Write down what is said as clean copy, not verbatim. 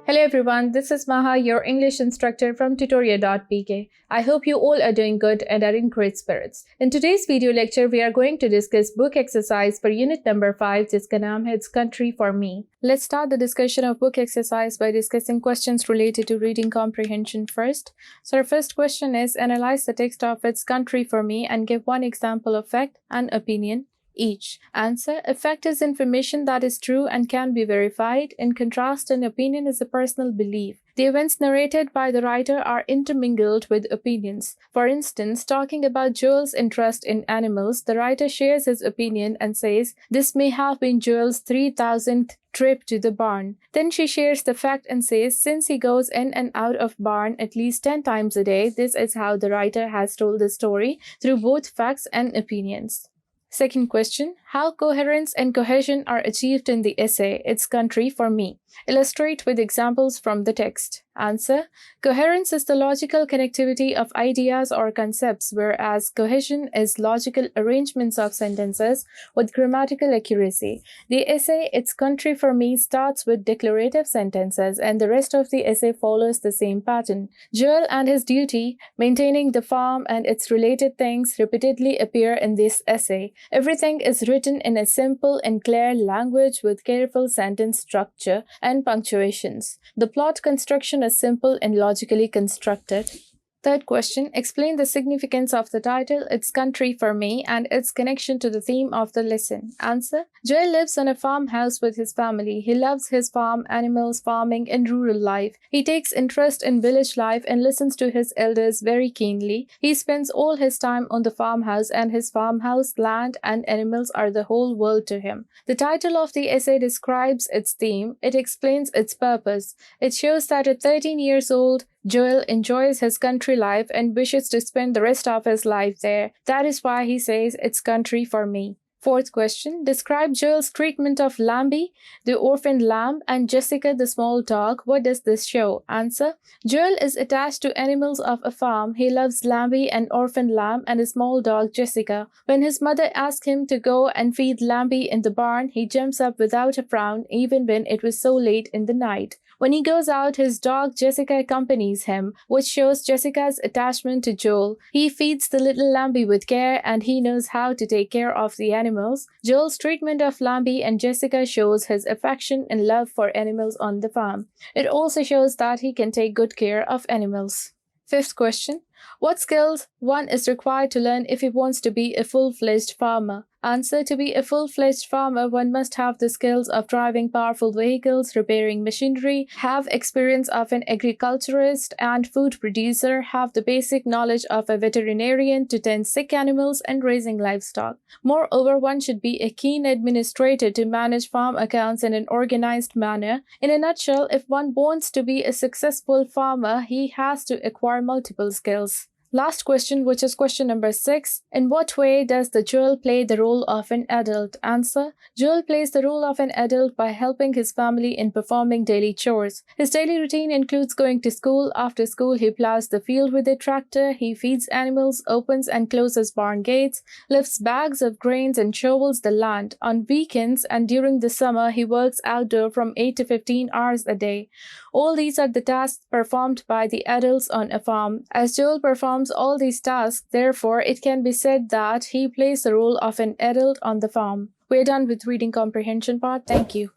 Hello everyone, this is Maha, your English instructor from tutoria.pk. I hope you all are doing good and are in great spirits. In today's video lecture, we are going to discuss book exercise for unit number 5, जिसका नाम है It's Country for Me. Let's start the discussion of book exercise by discussing questions related to reading comprehension first. So our first question is, analyze the text of It's Country for Me and give one example of fact and opinion each. Answer: a fact is information that is true and can be verified. In contrast, an opinion is a personal belief. The events narrated by the writer are intermingled with opinions. For instance, talking about Joel's interest in animals, the writer shares his opinion and says, "This may have been Joel's 3,000th trip to the barn." Then she shares the fact and says, "Since he goes in and out of barn at least 10 times a day," this is how the writer has told the story through both facts and opinions. Second question, how coherence and cohesion are achieved in the essay It's Country for Me? Illustrate with examples from the text. Answer: coherence is the logical connectivity of ideas or concepts, whereas cohesion is logical arrangements of sentences with grammatical accuracy. The essay It's Country for Me starts with declarative sentences, and the rest of the essay follows the same pattern. Joel and his duty, maintaining the farm and its related things, repeatedly appear in this essay. Everything is written in a simple and clear language with careful sentence structure and punctuations. The plot construction is simple and logically constructed. Third question, explain the significance of the title It's Country for Me and its connection to the theme of the lesson. Answer: Joel lives in a farmhouse with his family. He loves his farm, animals, farming, and rural life. He takes interest in village life and listens to his elders very keenly. He spends all his time on the farmhouse, and his farmhouse, land, and animals are the whole world to him. The title of the essay describes its theme. It explains its purpose. It shows that at 13 years old, Joel enjoys his country life and wishes to spend the rest of his life there. That is why he says it's country for me. Fourth question, describe Joel's treatment of Lambie, the orphaned lamb, and Jessica, the small dog. What does this show? Answer: Joel is attached to animals of a farm. He loves Lambie, an orphaned lamb, and a small dog, Jessica. When his mother asks him to go and feed Lambie in the barn, he jumps up without a frown, even when it was so late in the night. When he goes out, his dog Jessica accompanies him, which shows Jessica's attachment to Joel. He feeds the little Lambie with care, and he knows how to take care of the animals. Joel's treatment of Lambie and Jessica shows his affection and love for animals on the farm. It also shows that he can take good care of animals. Fifth question, what skills one is required to learn if he wants to be a full-fledged farmer? Answer: to be a full-fledged farmer, one must have the skills of driving powerful vehicles, repairing machinery, have experience of an agriculturist and food producer, have the basic knowledge of a veterinarian to tend sick animals and raising livestock. Moreover, one should be a keen administrator to manage farm accounts in an organized manner. In a nutshell, if one wants to be a successful farmer, he has to acquire multiple skills. Last question, which is question number 6. In what way does the Joel play the role of an adult? Answer: Joel plays the role of an adult by helping his family in performing daily chores. His daily routine includes going to school. After school, he plows the field with a tractor. He feeds animals, opens and closes barn gates, lifts bags of grains, and shovels the land. On weekends and during the summer, he works outdoor from 8 to 15 hours a day. All these are the tasks performed by the adults on a farm. As Joel performs all these tasks, therefore, it can be said that he plays the role of an adult on the farm. We're done with reading comprehension part. Thank you.